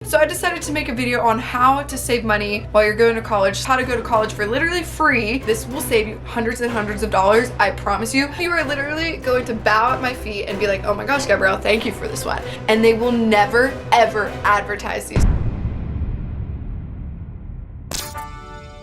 So I decided to make a video on how to save money while you're going to college, how to go to college for literally free. This will save you hundreds and hundreds of dollars, I promise you. You are literally going to bow at my feet and be like, oh my gosh, Gabrielle, thank you for this one. And they will never, ever advertise these.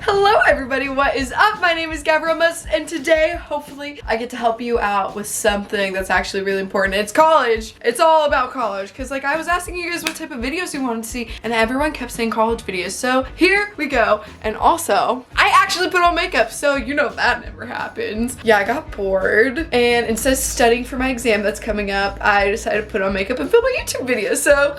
Hello everybody, what is up? My name is Gabrielle Moses, and today, hopefully, I get to help you out with something that's actually really important. It's college. It's all about college, because like I was asking you guys what type of videos you wanted to see, and everyone kept saying college videos, so here we go. And also, I actually put on makeup, so you know that never happens. Yeah, I got bored, and instead of studying for my exam that's coming up, I decided to put on makeup and film a YouTube video, so...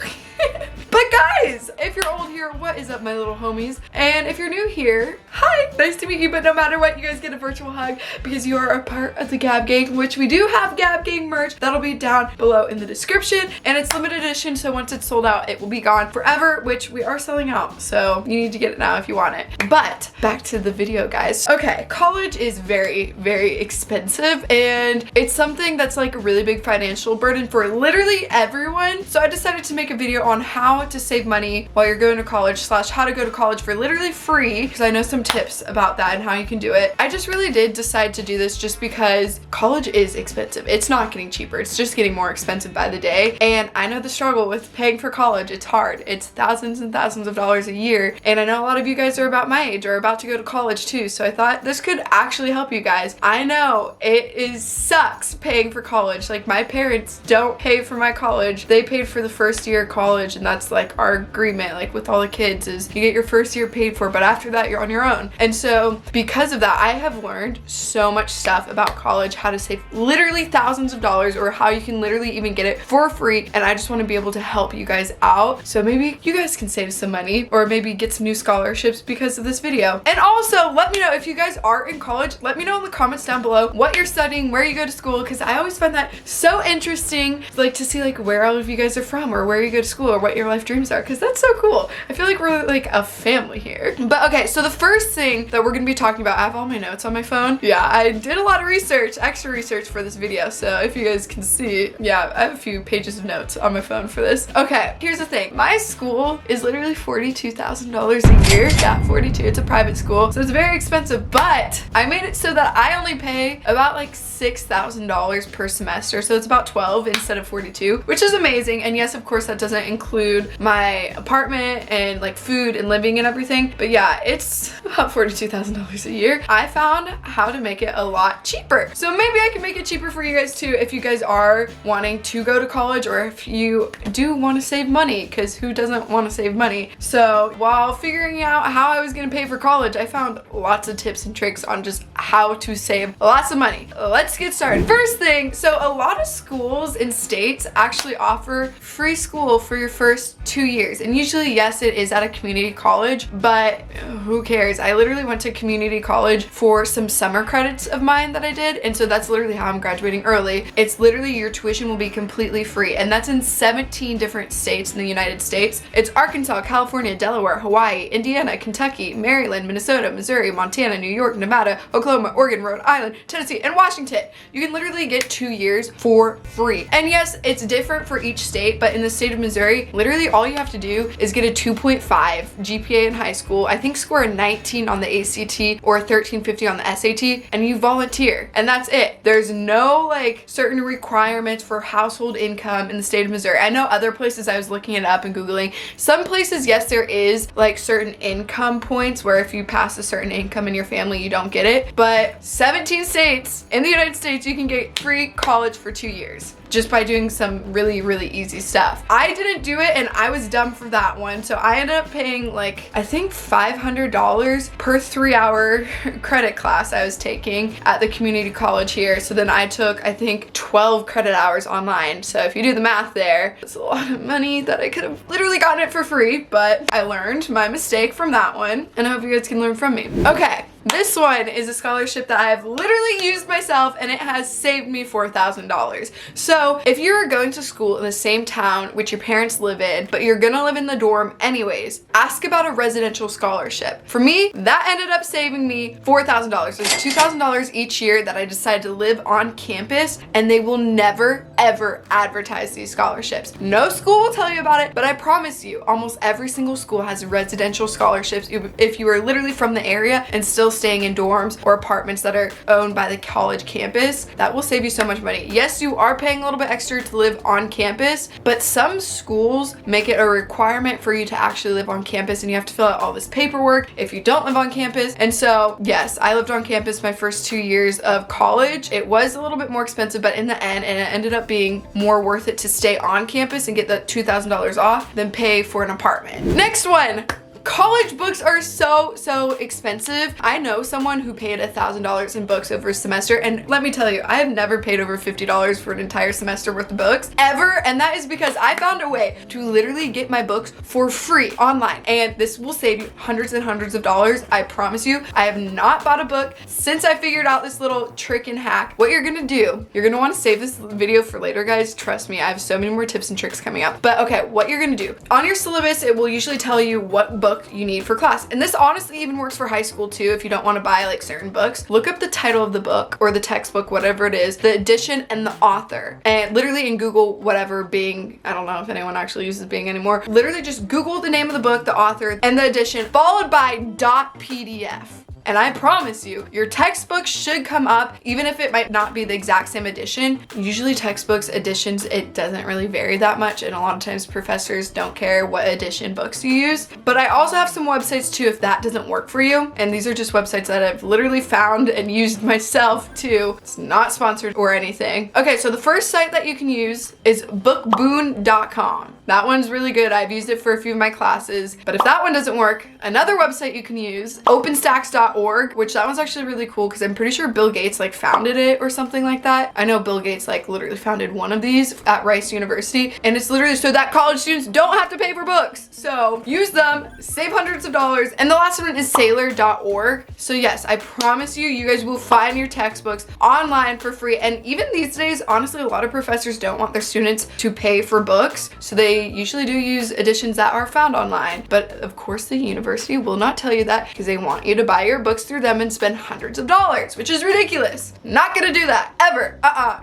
But guys, if you're old here, what is up, my little homies? And if you're new here, hi, nice to meet you. But no matter what, you guys get a virtual hug because you are a part of the Gab Gang, which we do have Gab Gang merch. That'll be down below in the description, and it's limited edition, so once it's sold out, it will be gone forever, which we are selling out, so you need to get it now if you want it. But back to the video, guys. Okay, college is very, very expensive, and it's something that's like a really big financial burden for literally everyone. So I decided to make a video on how to save money while you're going to college / how to go to college for literally free, because I know some tips about that and how you can do it. I just really did decide to do this just because college is expensive. It's not getting cheaper, it's just getting more expensive by the day, and I know the struggle with paying for college. It's hard. It's thousands and thousands of dollars a year, and I know a lot of you guys are about my age or about to go to college too, so I thought this could actually help you guys. I know it sucks paying for college. Like, my parents don't pay for my college. They paid for the first year of college, and that's like our agreement, like with all the kids, is you get your first year paid for, but after that you're on your own. And so because of that, I have learned so much stuff about college, how to save literally thousands of dollars, or how you can literally even get it for free, and I just want to be able to help you guys out, so maybe you guys can save some money or maybe get some new scholarships because of this video. And also, let me know if you guys are in college. Let me know in the comments down below what you're studying, where you go to school, because I always find that so interesting, like to see like where all of you guys are from, or where you go to school, or what your life dreams are, because that's so cool. I feel like we're like a family here. But okay, so the first thing that we're gonna be talking about, I have all my notes on my phone. Yeah, I did a lot of research, extra research for this video, so if you guys can see, yeah, I have a few pages of notes on my phone for this. Okay, here's the thing. My school is literally $42,000 a year. Yeah, 42. It's a private school, so it's very expensive, but I made it so that I only pay about like $6,000 per semester, so it's about 12 instead of 42, which is amazing. And yes, of course, that doesn't include my apartment and like food and living and everything, but yeah, it's about $42,000 a year. I found how to make it a lot cheaper, so maybe I can make it cheaper for you guys too if you guys are wanting to go to college, or if you do want to save money, because who doesn't want to save money? So while figuring out how I was going to pay for college, I found lots of tips and tricks on just how to save lots of money. Let's get started. First thing, so a lot of schools and states actually offer free school for your first 2 years, and usually, yes, it is at a community college, but who cares? I literally went to community college for some summer credits of mine that I did, and so that's literally how I'm graduating early. It's literally your tuition will be completely free, and that's in 17 different states in the United States. It's Arkansas, California, Delaware, Hawaii, Indiana, Kentucky, Maryland, Minnesota, Missouri, Montana, New York, Nevada, Oklahoma, Oregon, Rhode Island, Tennessee, and Washington. You can literally get 2 years for free. And yes, it's different for each state, but in the state of Missouri, literally all you have to do is get a 2.5 GPA in high school, I think score a 19 on the ACT or a 1350 on the SAT, and you volunteer, and that's it. There's no like certain requirements for household income in the state of Missouri. I know other places, I was looking it up and Googling. Some places, yes, there is like certain income points where if you pass a certain income in your family, you don't get it, but 17 states in the United States, you can get free college for 2 years just by doing some really, really easy stuff. I didn't do it, and I was dumb for that one, so I ended up paying like, I think $500 per 3-hour credit class I was taking at the community college here. So then I took, I think, 12 credit hours online. So if you do the math there, it's a lot of money that I could have literally gotten it for free, but I learned my mistake from that one, and I hope you guys can learn from me. Okay. This one is a scholarship that I have literally used myself, and it has saved me $4,000. So if you're going to school in the same town which your parents live in, but you're gonna live in the dorm anyways, ask about a residential scholarship. For me, that ended up saving me $4,000. There's $2,000 each year that I decided to live on campus, and they will never ever advertise these scholarships. No school will tell you about it, but I promise you, almost every single school has residential scholarships if you are literally from the area and still staying in dorms or apartments that are owned by the college campus. That will save you so much money. Yes, you are paying a little bit extra to live on campus, but some schools make it a requirement for you to actually live on campus, and you have to fill out all this paperwork if you don't live on campus. And so yes, I lived on campus my first 2 years of college. It was a little bit more expensive, but in the end, and it ended up being more worth it to stay on campus and get the $2,000 off than pay for an apartment. Next one. College books are so expensive. I know someone who paid $1,000 in books over a semester, and let me tell you, I have never paid over $50 for an entire semester worth of books ever, and that is because I found a way to literally get my books for free online, and this will save you hundreds and hundreds of dollars. I promise you. I have not bought a book since I figured out this little trick and hack. What you're gonna do, you're gonna want to save this video for later, guys. Trust me, I have so many more tips and tricks coming up. But okay, what you're gonna do, on your syllabus, it will usually tell you what book you need for class. And this honestly even works for high school too. If you don't want to buy like certain books, look up the title of the book or the textbook, whatever it is, the edition and the author. And literally in Google, whatever Bing, I don't know if anyone actually uses Bing anymore, literally just Google the name of the book, the author, and the edition, followed by .pdf. And I promise you, your textbook should come up, even if it might not be the exact same edition. Usually textbooks, editions, it doesn't really vary that much, and a lot of times professors don't care what edition books you use. But I also have some websites too if that doesn't work for you. And these are just websites that I've literally found and used myself too. It's not sponsored or anything. Okay, so the first site that you can use is bookboon.com. That one's really good. I've used it for a few of my classes. But if that one doesn't work, another website you can use, openstacks.org, which that one's actually really cool because I'm pretty sure Bill Gates like founded it or something like that. I know Bill Gates like literally founded one of these at Rice University, and it's literally so that college students don't have to pay for books. So use them, save hundreds of dollars. And the last one is sailor.org. So yes, I promise you, you guys will find your textbooks online for free. And even these days, honestly, a lot of professors don't want their students to pay for books. So they usually do use editions that are found online. But of course, the university will not tell you that because they want you to buy your books through them and spend hundreds of dollars, which is ridiculous. Not gonna do that ever.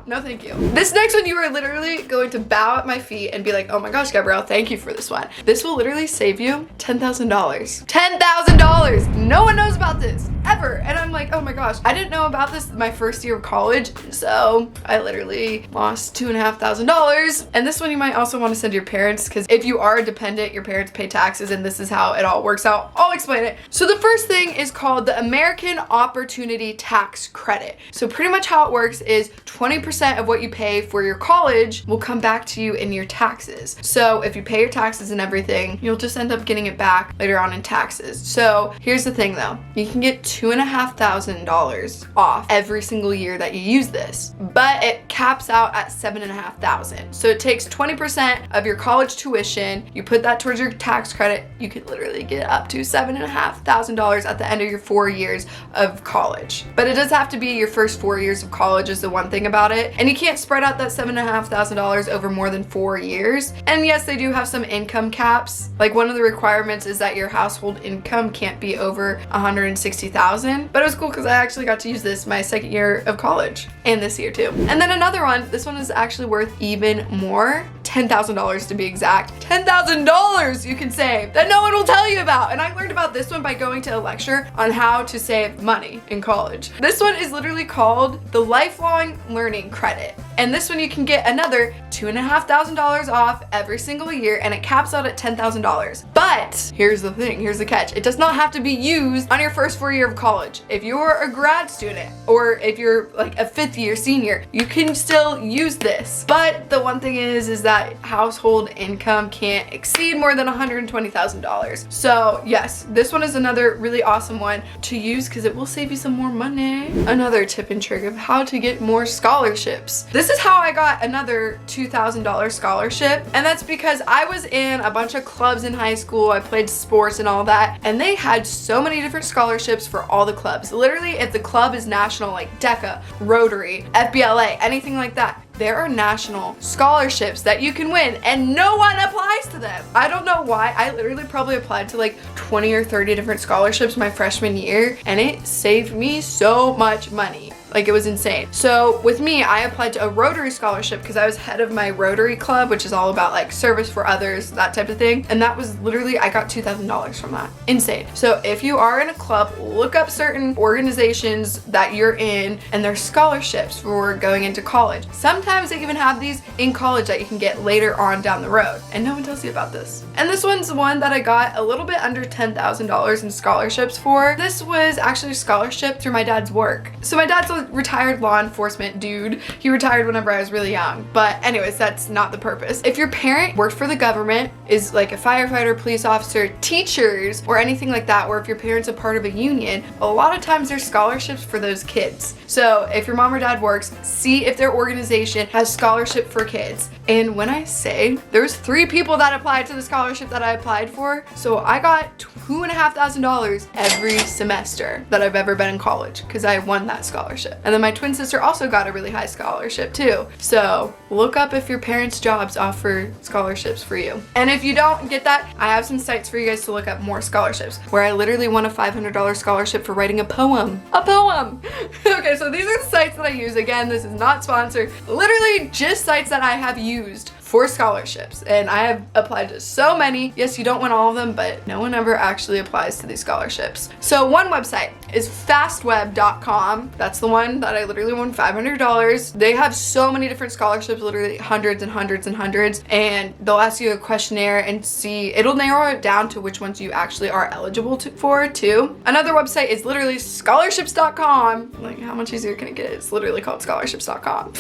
No thank you. This next one, you are literally going to bow at my feet and be like, oh my gosh, Gabrielle, thank you for this one. This will literally save you $10,000. $10,000! No one knows about this ever. And I'm like, oh my gosh, I didn't know about this my first year of college, so I literally lost $2,500. And this one you might also want to send to your parents, because if you are a dependent, your parents pay taxes, and this is how it all works out. I'll explain it. So the first thing is called the American Opportunity Tax Credit. So pretty much how it works is 20% of what you pay for your college will come back to you in your taxes. So if you pay your taxes and everything, you'll just end up getting it back later on in taxes. So here's the thing though, you can get $2,500 off every single year that you use this, but it caps out at $7,500. So it takes 20% of your college tuition, you put that towards your tax credit, you could literally get up to $7,500 at the end of your 4 years of college. But it does have to be your first 4 years of college is the one thing about it. And you can't spread out that $7,500 over more than 4 years. And yes, they do have some income caps. Like one of the requirements is that your household income can't be over $160,000. But it was cool because I actually got to use this my second year of college and this year too. And then another one, this one is actually worth even more. $10,000 to be exact. $10,000 you can save that no one will tell you about. And I learned about this one by going to a lecture on how to save money in college. This one is literally called the Lifelong Learning Credit. And this one you can get another $2,500 off every single year, and it caps out at $10,000. But here's the thing, here's the catch. It does not have to be used on your first 4 years of college. If you're a grad student, or if you're like a 5th fifth year senior, you can still use this. But the one thing is that household income can't exceed more than $120,000. So yes, this one is another really awesome one to use because it will save you some more money. Another tip and trick of how to get more scholarships. This is how I got another $2,000 scholarship, and that's because I was in a bunch of clubs in high school. I played sports and all that, and they had so many different scholarships for all the clubs. Literally, if the club is national, like DECA, Rotary, FBLA, anything like that, there are national scholarships that you can win and no one applies to them. I don't know why. I literally probably applied to like 20 or 30 different scholarships my freshman year, and it saved me so much money. Like, it was insane. So with me, I applied to a Rotary scholarship because I was head of my Rotary club, which is all about like service for others, that type of thing. And that was literally, I got $2,000 from that. Insane. So if you are in a club, look up certain organizations that you're in and their scholarships for going into college. Sometimes they even have these in college that you can get later on down the road, and no one tells you about this. And this one's one that I got a little bit under $10,000 in scholarships for. This was actually a scholarship through my dad's work. So my dad's a retired law enforcement dude. He retired whenever I was really young. But anyways, that's not the purpose. If your parent worked for the government, is like a firefighter, police officer, teachers, or anything like that, or if your parent's a part of a union, a lot of times there's scholarships for those kids. So if your mom or dad works, see if their organization has scholarship for kids. And when I say, there's 3 people that applied to the scholarship that I applied for, so I got $2,500 every semester that I've ever been in college because I won that scholarship. And then my twin sister also got a really high scholarship too. So look up if your parents' jobs offer scholarships for you. And if you don't get that, I have some sites for you guys to look up more scholarships, where I literally won a $500 scholarship for writing a poem. A poem! Okay, so these are the sites that I use. Again, this is not sponsored. Literally just sites that I have used for scholarships, and I have applied to so many. Yes, you don't win all of them, but no one ever actually applies to these scholarships. So one website is fastweb.com. That's the one that I literally won $500. They have so many different scholarships, literally hundreds and hundreds and hundreds, and they'll ask you a questionnaire and see, it'll narrow it down to which ones you actually are eligible for too. Another website is literally scholarships.com. Like, how much easier can it get? It's literally called scholarships.com.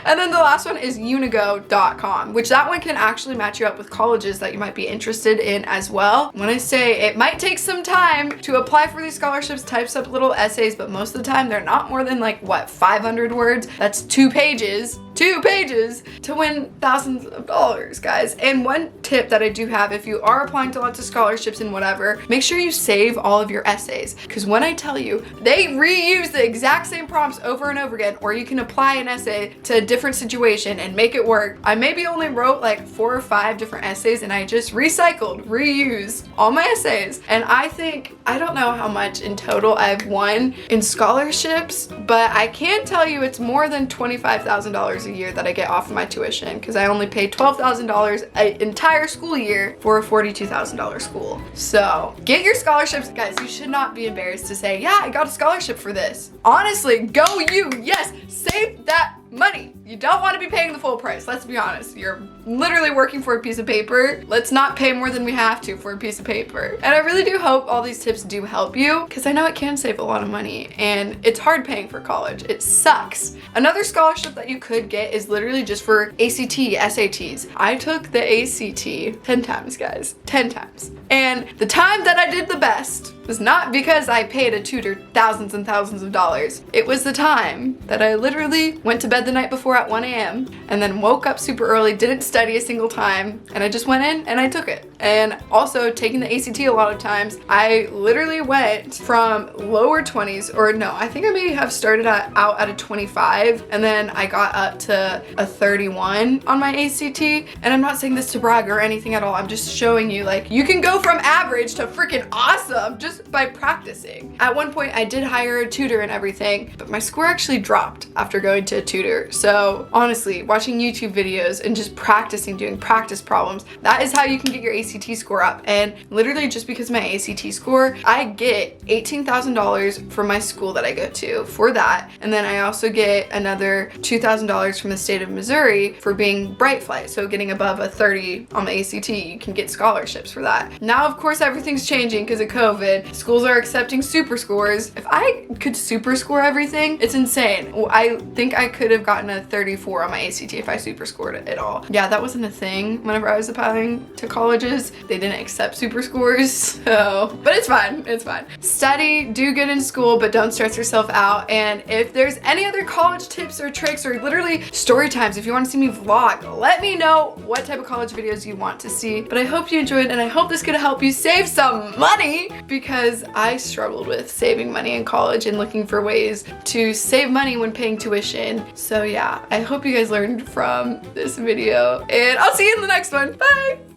And then the last one is unigo.com, which that one can actually match you up with colleges that you might be interested in as well. When I say it might take some time to apply for these scholarships, types up little essays, but most of the time they're not more than like, what, 500 words? That's 2 pages to win thousands of dollars, guys. And one tip that I do have, if you are applying to lots of scholarships and whatever, make sure you save all of your essays, because when I tell you, they reuse the exact same prompts over and over again, or you can apply an essay to a different situation and make it work. I maybe only wrote like 4 or 5 different essays, and I just reused all my essays. And I think, I don't know how much in total I've won in scholarships, but I can tell you it's more than $25,000 a year that I get off of my tuition, because I only paid $12,000 an entire school year for a $42,000 school. So get your scholarships, guys. You should not be embarrassed to say, yeah, I got a scholarship for this. Honestly, go you. Yes, save that money. You don't want to be paying the full price. Let's be honest. You're literally working for a piece of paper. Let's not pay more than we have to for a piece of paper. And I really do hope all these tips do help you, because I know it can save a lot of money, and it's hard paying for college. It sucks. Another scholarship that you could get is literally just for ACT, SATs. I took the ACT 10 times, guys. 10 times. And the time that I did the best was not because I paid a tutor thousands and thousands of dollars. It was the time that I literally went to bed the night before at 1 a.m. and then woke up super early, didn't study a single time, and I just went in and I took it. And also taking the ACT a lot of times, I literally went from lower 20s, or no, I think I maybe have started out at a 25, and then I got up to a 31 on my ACT. And I'm not saying this to brag or anything at all. I'm just showing you, like, you can go from average to freaking awesome just by practicing. At one point I did hire a tutor and everything, but my score actually dropped after going to a tutor. So honestly, watching YouTube videos and just practicing, doing practice problems, that is how you can get your ACT score up. And literally just because of my ACT score, I get $18,000 from my school that I go to for that. And then I also get another $2,000 from the state of Missouri for being Bright Flight. So getting above a 30 on the ACT, you can get scholarships for that. Now, of course, everything's changing because of COVID. good. Schools are accepting super scores. If I could super score everything, it's insane. I think I could have gotten a 34 on my ACT if I super scored it all. Yeah, that wasn't a thing whenever I was applying to colleges. They didn't accept super scores, so, but it's fine, it's fine. Study, do good in school, but don't stress yourself out. And if there's any other college tips or tricks or literally story times, if you want to see me vlog, let me know what type of college videos you want to see. But I hope you enjoyed, and I hope this could help you save some money, because I struggled with saving money in college and looking for ways to save money when paying tuition. So yeah, I hope you guys learned from this video, and I'll see you in the next one. Bye!